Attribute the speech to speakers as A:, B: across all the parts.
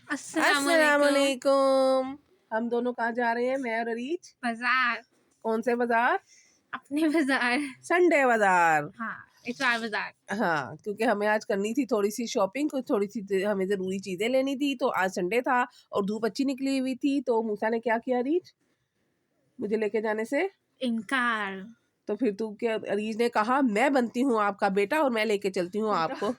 A: अस्सलामुअलैकुम। हम दोनों कहाँ जा रहे हैं, मैं और अरीज?
B: बाजार।
A: कौन से बाजार?
B: अपने बाजार।
A: संडे बाजार।
B: हाँ, इतवार बाजार।
A: हाँ, क्योंकि हमें आज करनी थी थोड़ी सी शॉपिंग, कुछ थोड़ी सी हमें जरूरी चीजें लेनी थी। तो आज संडे था और धूप अच्छी निकली हुई थी, तो मूसा ने क्या किया अरीज, मुझे लेके जाने से
B: इनकार।
A: तो फिर तू क्या, अरीज ने कहा मैं बनती हूँ आपका बेटा और मैं लेके चलती हूँ आपको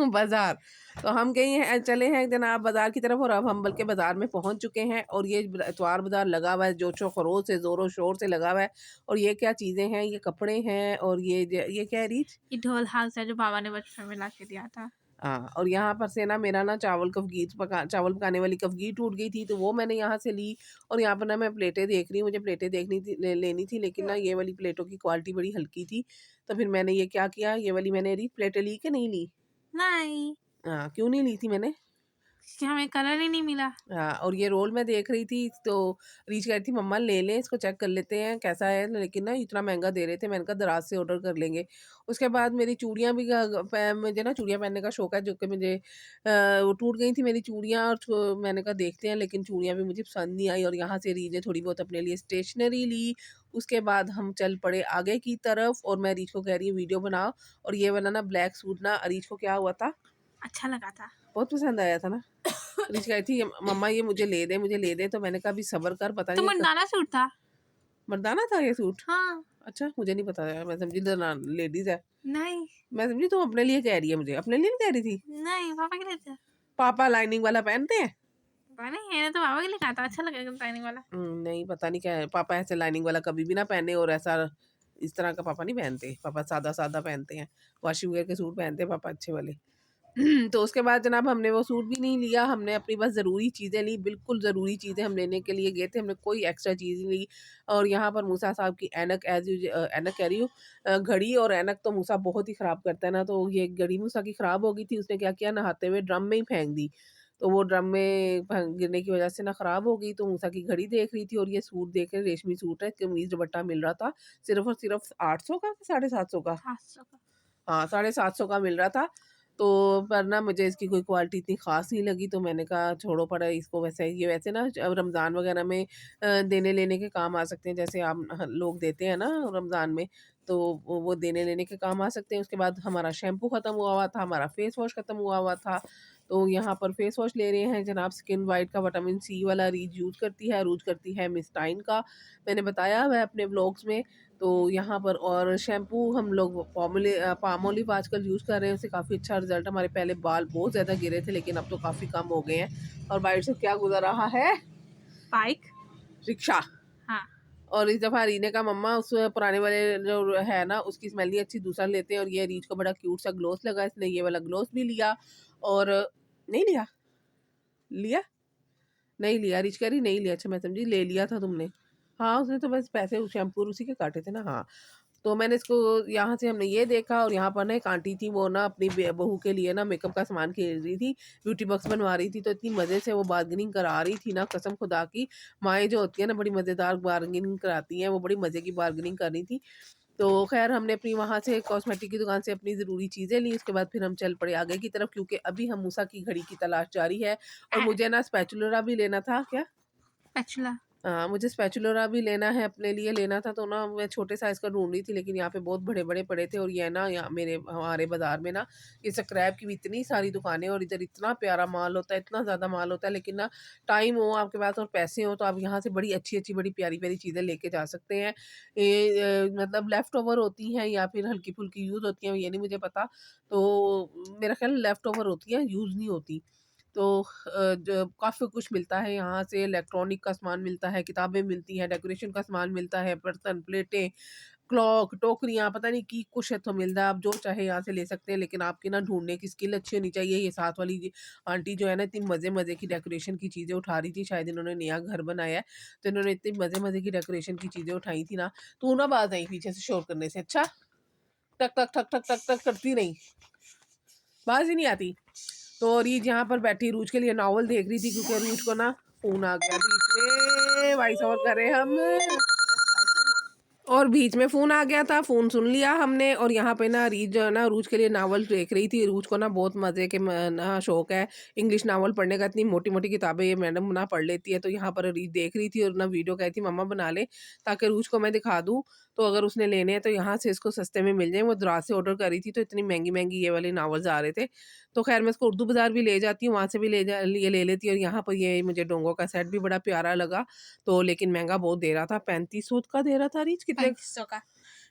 A: बाजार। तो हम गए हैं, चले हैं जनाब बाजार की तरफ, और अब हम बल्कि बाजार में पहुंच चुके हैं। और ये इतवार बाजार लगा हुआ है जोशो खरोश से, जोरों शोर से लगा हुआ है। और ये क्या चीजें हैं, ये कपड़े हैं, और ये क्या है रीच?
B: ये ढोल हाउस है जो बाबा ने बचपन में ला के दिया था।
A: हाँ, और यहाँ पर से ना मेरा ना चावल पकाने वाली कफगी टूट गई थी, तो वो मैंने यहाँ से ली। और यहाँ पर ना मैं प्लेटें देख रही हूँ, मुझे प्लेटें देखनी थी, लेनी थी, लेकिन ना ये वाली प्लेटों की क्वालिटी बड़ी हल्की थी। तो फिर मैंने ये क्या किया, ये वाली मैंने प्लेटें ली कि नहीं ली?
B: नहीं,
A: हाँ, क्यों नहीं ली थी मैंने?
B: कि हमें कलर ही नहीं मिला।
A: हाँ, और ये रोल मैं देख रही थी, तो रीच कह रही थी मम्मा ले लें इसको, चेक कर लेते हैं कैसा है, लेकिन ना इतना महंगा दे रहे थे। मैंने कहा दराज से ऑर्डर कर लेंगे। उसके बाद मेरी चूड़ियाँ भी मुझे ना चूड़ियाँ पहनने का शौक है, जो कि मुझे वो टूट गई थी मेरी चूड़ियाँ। और मैंने कहा देखते हैं, लेकिन चूड़ियाँ भी मुझे पसंद नहीं आई। और यहाँ से रीच ने थोड़ी बहुत अपने लिए स्टेशनरी ली। उसके बाद हम चल पड़े आगे की तरफ, और मैं रीच को कह रही हूँ वीडियो बनाओ। और ये वाला ना ब्लैक सूट ना रीच को क्या हुआ था,
B: अच्छा लगा था,
A: बहुत पसंद आया था ना। रीच कह रही थी मम्मा ये मुझे ले दे, मुझे ले दे। तो मैंने कहा अभी सब्र कर, पता
B: तो
A: नहीं
B: मंडाना सूट था।
A: मर्दाना था ये सूट।
B: हाँ।
A: अच्छा, मुझे नहीं पता यार, मैं समझी लेडीज है।
B: नहीं
A: मैं समझी तुम अपने लिए कह रही है, मुझे अपने लिए नहीं कह रही थी।
B: नहीं, पापा के लिए था।
A: पापा लाइनिंग वाला पहनते हैं?
B: पता नहीं, मैंने तो पापा के लिए कहा था, अच्छा लगेगा पहनने वाला।
A: नहीं, पता नहीं क्या है, पापा ऐसे लाइनिंग वाला कभी भी ना पहने, और ऐसा इस तरह का पापा नहीं पहनते। पापा सादा सादा पहनते हैं, वॉशिंग वेयर के सूट पहनते हैं पापा, अच्छे वाले। तो उसके बाद जनाब हमने वो सूट भी नहीं लिया, हमने अपनी बस ज़रूरी चीज़ें ली, बिल्कुल ज़रूरी चीज़ें हम लेने के लिए गए थे, हमने कोई एक्स्ट्रा चीज़ नहीं ली। और यहाँ पर मूसा साहब की ऐनक ऐनक कह रही हूँ, घड़ी और ऐनक तो मूसा बहुत ही ख़राब करता है ना, तो ये घड़ी मूसा की ख़राब हो गई थी। उसने क्या किया, नहाते हुए ड्रम में ही फेंक दी। तो वो ड्रम में गिरने की वजह से ना ख़राब हो गई। तो मूसा की घड़ी देख रही थी, और ये सूट देख रहे, रेशमी सूट है, कमीज़ दुपट्टा मिल रहा था सिर्फ और सिर्फ 800 का, 750 का।
B: 700 का।
A: हाँ, 750 का मिल रहा था। तो पर ना मुझे इसकी कोई क्वालिटी इतनी ख़ास नहीं लगी, तो मैंने कहा छोड़ो पड़ा इसको। वैसे ये वैसे ना अब रमज़ान वग़ैरह में देने लेने के काम आ सकते हैं, जैसे आप लोग देते हैं ना रमज़ान में, तो वो देने लेने के काम आ सकते हैं। उसके बाद हमारा शैम्पू ख़त्म हुआ हुआ था, हमारा फ़ेस वॉश ख़त्म हुआ हुआ था। तो यहाँ पर फ़ेस वॉश ले रहे हैं जनाब, स्किन वाइट का विटामिन सी वाला रीच यूज़ करती है, रूज करती है मिस्टाइन का, मैंने बताया हुआ है अपने व्लॉग्स में। तो यहाँ पर और शैम्पू हम लोग पामोलिव आजकल यूज़ कर रहे हैं, उससे काफ़ी अच्छा रिजल्ट। हमारे पहले बाल बहुत ज़्यादा गिरे थे, लेकिन अब तो काफ़ी कम हो गए हैं। और बाइक से क्या गुजर रहा है,
B: बाइक,
A: रिक्शा।
B: हाँ।
A: और इस दफ़ा रीने का मम्मा उस पुराने वाले जो है ना, उसकी स्मेल नहीं अच्छी, दूसरा लेते हैं। और ये रीच को बड़ा क्यूट सा ग्लोस लगा, इसने ये वाला ग्लोस भी लिया। और नहीं लिया, लिया नहीं लिया, रीच कह रही नहीं लिया। अच्छा, मैं समझी ले लिया था तुमने। हाँ, उसने तो बस पैसे शैम्पू उसी के काटे थे ना। हाँ, तो मैंने इसको यहाँ से हमने ये देखा, और यहाँ पर ना एक आंटी थी, वो ना अपनी बहू के लिए ना मेकअप का सामान खरीद रही थी, ब्यूटी बॉक्स बनवा रही थी। तो इतनी मज़े से वो बार्गेनिंग करा रही थी ना, कसम खुदा की, माएँ जो होती है ना बड़ी मज़ेदार बार्गेनिंग कराती हैं, वो बड़ी मज़े की बार्गेनिंग कर रही थी। तो खैर हमने अपनी वहाँ से कॉस्मेटिक की दुकान से अपनी ज़रूरी चीज़ें ली। उसके बाद फिर हम चल पड़े आगे की तरफ, क्योंकि अभी हम मूसा की घड़ी की तलाश जारी है। और मुझे ना स्पैचुलरा भी लेना था। क्या?
B: स्पैचुला।
A: मुझे स्पैचुलरा भी लेना है, अपने लिए लेना था। तो ना मैं छोटे साइज़ का ढूँढ रही थी, लेकिन यहाँ पे बहुत बड़े-बड़े पड़े थे। और ये ना यहाँ हमारे बाज़ार में ना ये स्क्रैप की भी इतनी सारी दुकानें, और इधर इतना प्यारा माल होता है, इतना ज़्यादा माल होता है। लेकिन ना टाइम हो आपके पास और पैसे हो, तो आप यहाँ से बड़ी अच्छी-अच्छी, बड़ी प्यारी-प्यारी चीज़ें लेके जा सकते हैं। ये मतलब लेफ्ट ओवर होती हैं या फिर हल्की-फुल्की यूज़ होती हैं, ये नहीं मुझे पता। तो मेरा ख़्याल लेफ्ट ओवर होती हैं, यूज़ नहीं होती। तो जो काफ़ी कुछ मिलता है यहाँ से, इलेक्ट्रॉनिक का सामान मिलता है, किताबें मिलती हैं, डेकोरेशन का सामान मिलता है, बर्तन, प्लेटें, क्लॉक, टोकरियाँ, पता नहीं की कुछ है तो मिलता है। आप जो चाहे यहाँ से ले सकते हैं, लेकिन आपकी ना ढूँढने की स्किल अच्छी होनी चाहिए। ये साथ वाली आंटी जो है ना, इतनी मज़े-मज़े की डेकोरेशन की चीज़ें उठा रही थी, शायद इन्होंने नया घर बनाया है, तो इन्होंने इतनी मज़े-मज़े की डेकोरेशन की चीज़ें उठाई थी ना। तू ना बाज़ आई पीछे से शोर करने से, अच्छा? टक, टक, टक, टक, टक, टक करती नहीं, बाज़ ही नहीं आती। तो रीच यहाँ पर बैठी रूज के लिए नावल देख रही थी, क्योंकि रूज को ना फोन आ गया बीच में, वॉइस ओवर कर रहे हम। और बीच में फ़ोन आ गया था, फ़ोन सुन लिया हमने और यहाँ पे ना रीज जो है ना रूज के लिए नावल देख रही थी। रूज को ना बहुत मज़े के ना शौक है इंग्लिश नावल पढ़ने का, इतनी मोटी-मोटी किताबें ये मैडम ना पढ़ लेती है। तो यहाँ पर रीज देख रही थी और ना वीडियो कह रही थी मम्मा बना ले, ताकि रूज को मैं दिखा दूँ, तो अगर उसने लेने हैं तो यहाँ से इसको सस्ते में मिल जाएँ। वो दराज से ऑर्डर करी थी तो इतनी महँगी-महँगी ये वाले नावल्स आ रहे थे। तो ख़ैर मैं इसको उर्दू बाज़ार भी ले जाती हूँ, वहाँ से भी ये ले लेती है। और यहाँ पर ये मुझे डोंगों का सेट भी बड़ा प्यारा लगा, तो लेकिन महँगा बहुत दे रहा था, 3500 का दे रहा था रीज कितने
B: 3500 का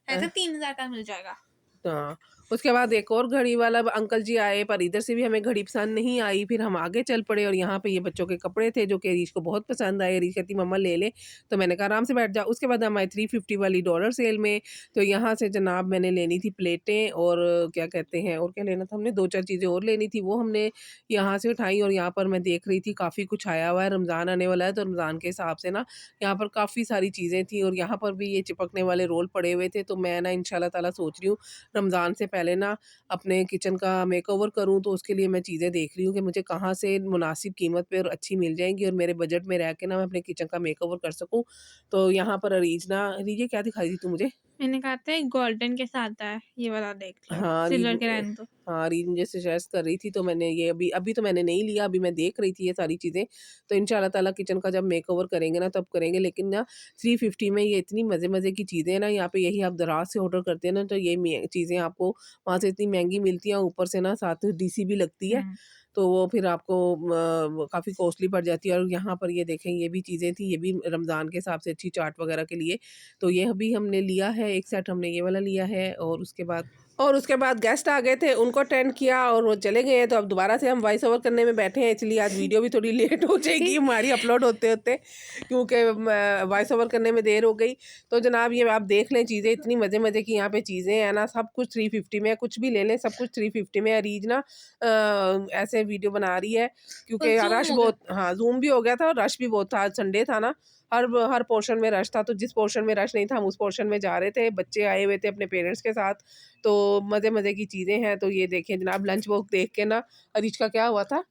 B: ऐसा 3000 का मिल जाएगा।
A: हाँ, उसके बाद एक और घड़ी वाला अंकल जी आए, पर इधर से भी हमें घड़ी पसंद नहीं आई। फिर हम आगे चल पड़े और यहाँ पे ये बच्चों के कपड़े थे जो कि रीश को बहुत पसंद आए। रीश कहती मम्मा ले ले, तो मैंने कहा आराम से बैठ जा। उसके बाद हम आए 350 वाली डॉलर सेल में, तो यहाँ से जनाब मैंने लेनी थी प्लेटें और क्या कहते हैं और क्या लेना था हमने, 2-4 चीज़ें और लेनी थी, वो हमने यहाँ से उठाई। और यहाँ पर मैं देख रही थी काफ़ी कुछ आया हुआ है, रमज़ान आने वाला है, तो रमज़ान के हिसाब से ना यहाँ पर काफ़ी सारी चीज़ें थी। और यहाँ पर भी ये चिपकने वाले रोल पड़े हुए थे, तो मैं ना इंशाल्लाह ताला सोच रही हूँ रमज़ान से पहले ना अपने किचन का मेकओवर करूँ, तो उसके लिए मैं चीज़ें देख रही हूँ कि मुझे कहाँ से मुनासिब कीमत पे और अच्छी मिल जाएँगी और मेरे बजट में रह के ना मैं अपने किचन का मेकओवर कर सकूँ। तो यहाँ पर अरीज ये क्या दिखाई थी तू मुझे?
B: मैंने कहा था एक गोल्डन के साथ है, ये वाला देख लो,
A: हाँ,
B: सिल्वर के रहने दो।
A: हाँ, रीत मुझे सजेस्ट कर रही थी, तो मैंने ये अभी अभी तो मैंने नहीं लिया, अभी मैं देख रही थी ये सारी चीज़ें। तो इंशाल्लाह ताला किचन का जब मेकओवर करेंगे ना तब करेंगे, लेकिन ना 350 में ये इतनी मज़े-मज़े की चीज़ें हैं ना, यहाँ पे यही आप दराज़ से ऑर्डर करते हैं ना तो ये चीज़ें आपको वहाँ से इतनी महँगी मिलती हैं, ऊपर से ना साथ में डीसी भी लगती है।
B: हुँ।
A: तो वो फिर आपको काफ़ी कॉस्टली पड़ जाती है। और यहाँ पर ये देखें ये भी चीज़ें थी, ये भी रमज़ान के हिसाब से अच्छी चाट वग़ैरह के लिए। तो ये भी हमने लिया है, एक सेट हमने ये वाला लिया है। और उसके बाद गेस्ट आ गए थे, उनको अटेंड किया और वो चले गए हैं। तो अब दोबारा से हम वॉइस ओवर करने में बैठे हैं, इसलिए आज वीडियो भी थोड़ी लेट हो जाएगी हमारी अपलोड होते-होते, क्योंकि वॉइस ओवर करने में देर हो गई। तो जनाब ये आप देख लें चीज़ें, इतनी मज़े-मज़े की यहाँ पे चीज़ें हैं ना, सब कुछ 350 में है, कुछ भी ले लें सब कुछ 350 में है। अरीज ना ऐसे वीडियो बना रही है
B: और
A: क्योंकि
B: ज़ूम
A: रश
B: हो गया।
A: बहुत, हाँ, ज़ूम भी हो गया था और रश भी बहुत था, आज संडे था ना। हर पोर्शन में रश था, तो जिस पोर्शन में रश नहीं था हम उस पोर्शन में जा रहे थे। बच्चे आए हुए थे अपने पेरेंट्स के साथ, तो मज़े-मज़े की चीज़ें हैं। तो ये देखें जनाब लंच बॉक्स देख के ना अरीज का क्या हुआ था,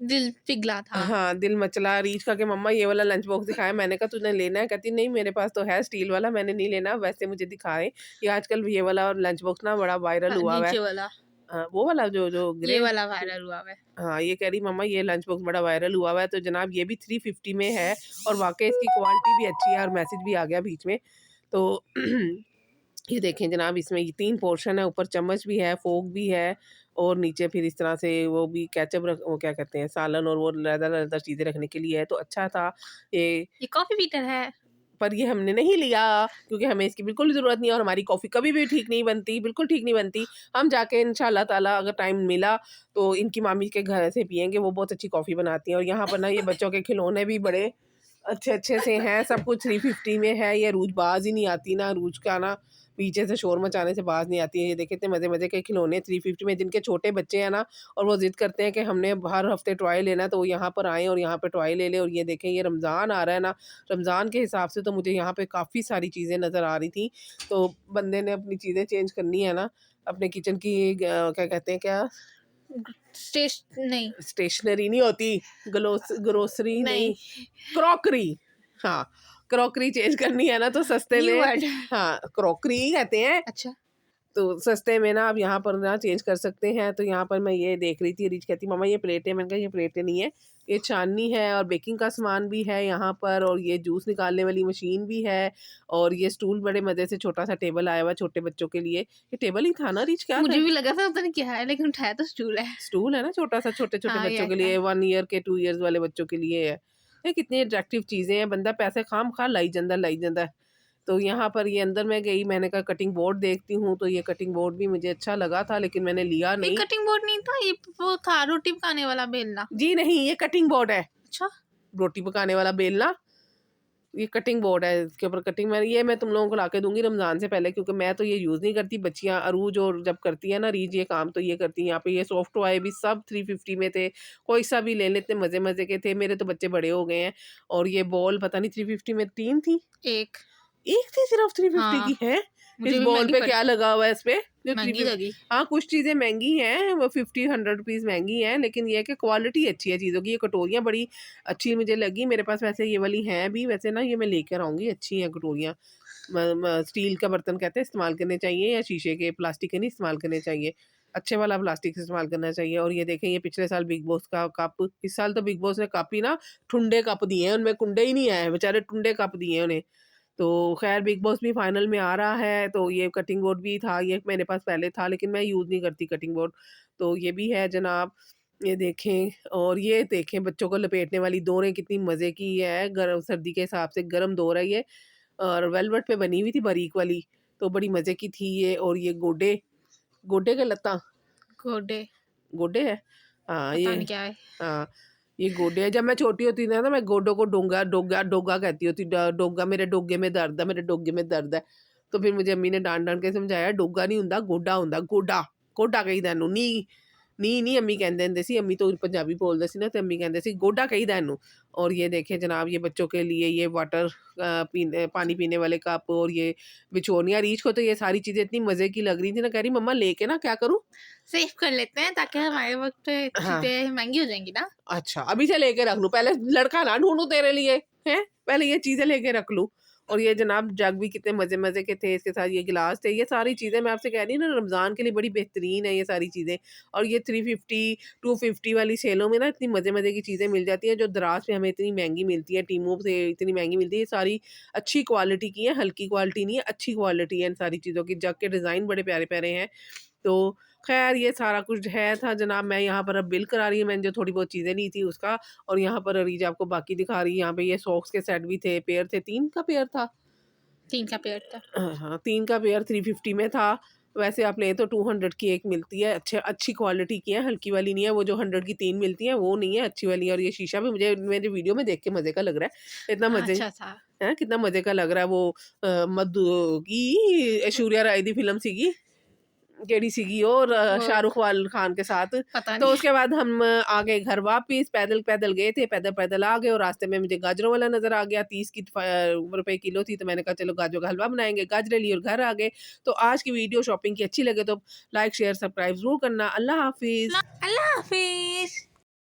B: दिल पिघला था।
A: हाँ, दिल मचला। अरीज का कि मम्मा ये वाला लंच बॉक्स दिखाएँ। मैंने कहा तूने लेना है? कहती नहीं मेरे पास तो है स्टील वाला, मैंने नहीं लेना, वैसे मुझे दिखाएँ। ये आजकल ये वाला लंच बॉक्स ना बड़ा वायरल
B: हाँ,
A: हुआ हुआ है।
B: नीचे वाला,
A: वो वाला जो जो
B: ये
A: ग्रे,
B: वाला वायरल हुआ है।
A: हाँ, ये कह रही मम्मा ये लंच बॉक्स बड़ा वायरल हुआ हुआ है। तो जनाब ये भी 350 में है और वाक़ई इसकी क्वालिटी भी अच्छी है और मैसेज भी आ गया बीच में। तो ये देखें जनाब इसमें ये 3 पोर्शन है, ऊपर चम्मच भी है, फ़ोर्क भी है और नीचे फिर इस तरह से वो भी केचअप वो क्या कहते हैं सालन और वो लेदर-लेदर चीज़ें रखने के लिए है, तो अच्छा था ये।
B: ये कॉफ़ी बीटर है।
A: पर ये हमने नहीं लिया क्योंकि हमें इसकी बिल्कुल ज़रूरत नहीं है और हमारी कॉफ़ी कभी भी ठीक नहीं बनती, बिल्कुल ठीक नहीं बनती। हम जाके इंशाल्लाह ताला अगर टाइम मिला तो इनकी मामी के घर से पिएँगे, वो बहुत अच्छी कॉफ़ी बनाती हैं। और यहाँ पर ना ये बच्चों के खिलौने भी बड़े अच्छे-अच्छे से हैं, सब कुछ 350 में है। ये रूज बाज़ ही नहीं आती ना, रूज का ना पीछे से शोर मचाने से बाज़ नहीं आती है। ये देखिए इतने मज़े-मज़े के खिलौने 350 में, जिनके छोटे बच्चे हैं ना और वो ज़िद करते हैं कि हमने हर हफ़्ते टॉय लेना है, तो वो यहाँ पर आएँ और यहाँ पे टॉय ले लें। और ये देखें ये रमज़ान आ रहा है ना, रमज़ान के हिसाब से तो मुझे यहाँ पे काफ़ी सारी चीज़ें नज़र आ रही थी। तो बंदे ने अपनी चीज़ें चेंज करनी है ना, अपने किचन की क्या कहते हैं क्या,
B: स्टेश नहीं,
A: स्टेशनरी नहीं होती, ग्रोसरी नहीं,
B: नहीं,
A: क्रॉकरी, हाँ, क्रॉकरी चेंज करनी है ना तो सस्ते
B: न्यू
A: में,
B: वर्ड।
A: हाँ, क्रॉकरी ही कहते हैं।
B: अच्छा,
A: तो सस्ते में ना आप यहाँ पर ना चेंज कर सकते हैं। तो यहाँ पर मैं ये देख रही थी, रिच कहती मम्मा ये प्लेटें, मैंने कहा ये प्लेटें नहीं है, ये छाननी है और बेकिंग का सामान भी है यहाँ पर, और ये जूस निकालने वाली मशीन भी है। और ये स्टूल बड़े मज़े से, छोटा सा टेबल आया हुआ है छोटे बच्चों के लिए। ये टेबल ही था ना रिच, क्या
B: मुझे
A: था?
B: भी लगा था पता नहीं क्या है, लेकिन उठाया तो स्टूल है।
A: स्टूल है ना छोटा सा, छोटे-छोटे
B: हाँ, ये
A: बच्चों के
B: ऐसा
A: लिए,
B: है।
A: 1 ईयर के 2 इयर्स वाले बच्चों के लिए है। ये कितनी अट्रैक्टिव चीज़ें हैं, बंदा पैसे खाम-खा लाई ਜਾਂਦਾ है। तो यहाँ पर ये अंदर मैं गई, मैंने कहा कटिंग बोर्ड देखती हूँ, तो ये कटिंग बोर्ड भी मुझे अच्छा लगा था, लेकिन मैंने लिया
B: ये
A: नहीं।
B: कटिंग बोर्ड नहीं था, ये वो था रोटी पकाने वाला बेलना।
A: जी नहीं, ये कटिंग बोर्ड है,
B: अच्छा,
A: रोटी पकाने वाला बेलना। ये कटिंग बोर्ड है, इसके ऊपर कटिंग मैं तुम लोगों को लाके दूँगी रमज़ान से पहले, क्योंकि मैं तो ये यूज़ नहीं करती। बच्चियाँ अरूज और जब करती है ना रीज ये काम, तो ये करती हैं। यहाँ पे ये सॉफ्ट टॉय भी सब 350 में थे, कोई सा भी ले लें, इतने मज़े-मज़े के थे। मेरे तो बच्चे बड़े हो गए हैं। और ये बॉल पता नहीं 350 में 3 थी,
B: एक।
A: 1 थी सिर्फ़ 350
B: हाँ,
A: की, हैं?
B: मुझे
A: इस
B: भी
A: बॉल
B: महँगी
A: पे
B: पड़ी,
A: क्या लगा हुआ है इस पे जो
B: महँगी लगी।
A: हाँ कुछ चीज़ें महंगी हैं, वो 50-100 रुपीज़ महंगी हैं, लेकिन ये है कि क्वालिटी अच्छी है चीज़ों की। ये कटोरियाँ बड़ी अच्छी मुझे लगी, मेरे पास वैसे ये वाली हैं भी, वैसे ना ये मैं लेकर आऊँगी, अच्छी हैं कटोरियाँ। स्टील का बर्तन कहते हैं इस्तेमाल करने चाहिए, या शीशे के, प्लास्टिक के नहीं इस्तेमाल करने चाहिए। अच्छे वाला प्लास्टिक इस्तेमाल करना चाहिए। और ये देखें, ये पिछले साल बिग बॉस का कप, इस साल तो बिग बॉस ने कप ही ना ठुंडे कप दिए हैं, उनमें कुंडे ही नहीं आए, बेचारे ठुंडे कप दिए हैं उन्हें। तो खैर बिग बॉस भी फाइनल में आ रहा है, तो ये कटिंग बोर्ड भी था, ये मेरे पास पहले था लेकिन मैं यूज़ नहीं करती कटिंग बोर्ड। तो ये भी है जनाब, ये देखें। और ये देखें, बच्चों को लपेटने वाली दोरें कितनी मज़े की है, गर्म सर्दी के हिसाब से गर्म दोर है ये, और वेलवेट पे बनी हुई थी बारीक वाली, तो बड़ी मज़े की थी ये। और ये गोडे, गोडे के लत्ता,
B: गोडे,
A: गोडे है? हाँ,
B: पता
A: ये
B: नहीं क्या है।
A: हाँ, ये गोडे है। जब मैं छोटी होती थी ना, तो मैं गोडों को डोंगा डोगा डोगा कहती होती, डोगा, मेरे डोगे में दर्द है, मेरे डोगे में दर्द है। तो फिर मुझे अम्मी ने डांट-डांट के समझाया, डोगा नहीं हुंदा, गोडा हुंदा, गोडा, गोडा कहीदा इहनू, नी नी नहीं अम्मी कहंदे हुंदे सी, अम्मी तो पंजाबी बोलदे सी ना, ते अम्मी कहंदे सी गोडा कहीदा इहनू। और ये देखें जनाब, ये बच्चों के लिए ये वाटर पीने, पानी पीने वाले कप, और ये बिचौलियाँ। रीछ को तो ये सारी चीज़ें इतनी मज़े की लग रही थी ना, कह रही मम्मा लेके ना क्या करूँ?
B: सेव कर लेते हैं ताकि हमारे वक़्त पे
A: हाँ।
B: चीज़ें महँगी हो जाएँगी ना।
A: अच्छा, अभी से लेके रख लूँ, पहले लड़का ना ढूँढूँ तेरे लिए, हैं? पहले ये चीज़ें लेके रख लूँ। और ये जनाब जग भी कितने मज़े-मज़े के थे, इसके साथ ये गिलास थे, ये सारी चीज़ें मैं आपसे कह रही हूँ ना, रमज़ान के लिए बड़ी बेहतरीन है ये सारी चीज़ें। और ये 350, 250 वाली सेलों में ना इतनी मज़े-मज़े की चीज़ें मिल जाती हैं, जो दराज़ में हमें इतनी महँगी मिलती है, टीमों से इतनी महँगी मिलती है। ये सारी अच्छी क्वालिटी की हैं, हल्की क्वालिटी नहीं है, अच्छी क्वालिटी है इन सारी चीज़ों की। जग के डिज़ाइन बड़े प्यारे-प्यारे हैं। तो ख़ैर ये सारा कुछ है था जनाब, मैं यहाँ पर अब बिल करा रही हूँ, मैंने जो थोड़ी बहुत चीज़ें ली थी उसका। और यहाँ पर अरीजा आपको बाकी दिखा रही है, यहाँ पे ये सॉक्स के सेट भी थे, पेयर थे, 3 का पेयर था।
B: 3 का पेड़ था।
A: हाँ, 3 का पेयर 350 में था। वैसे आप लें तो 200 की 1 मिलती है, अच्छी क्वालिटी की है, हल्की वाली नहीं है, वो जो 100 की 3 मिलती हैं वो नहीं है, अच्छी वाली है। और ये शीशा भी मुझे मेरे वीडियो में देख के मज़े का लग रहा है, इतना मज़े
B: अच्छा था।
A: हैं, कितना मज़े का लग रहा है वो। मधु की ऐश्वर्या राय दी फ़िल्म सीगी, केड़ी सीगी और
B: वो
A: शाहरुख खान के साथ।
B: पता
A: तो
B: नहीं।
A: उसके बाद हम आ गए घर वापिस, पैदल-पैदल गए थे, पैदल-पैदल आ गए, और रास्ते में मुझे गाजरों वाला नज़र आ गया, 30 की रुपए किलो थी, तो मैंने कहा चलो गाजरों का हलवा बनाएँगे, गाजरें ली और घर आ गए। तो आज की वीडियो शॉपिंग की अच्छी लगे तो लाइक, शेयर, सब्सक्राइब ज़रूर करना। अल्लाह हाफ़िज़।
B: अल्लाह हाफ़िज़।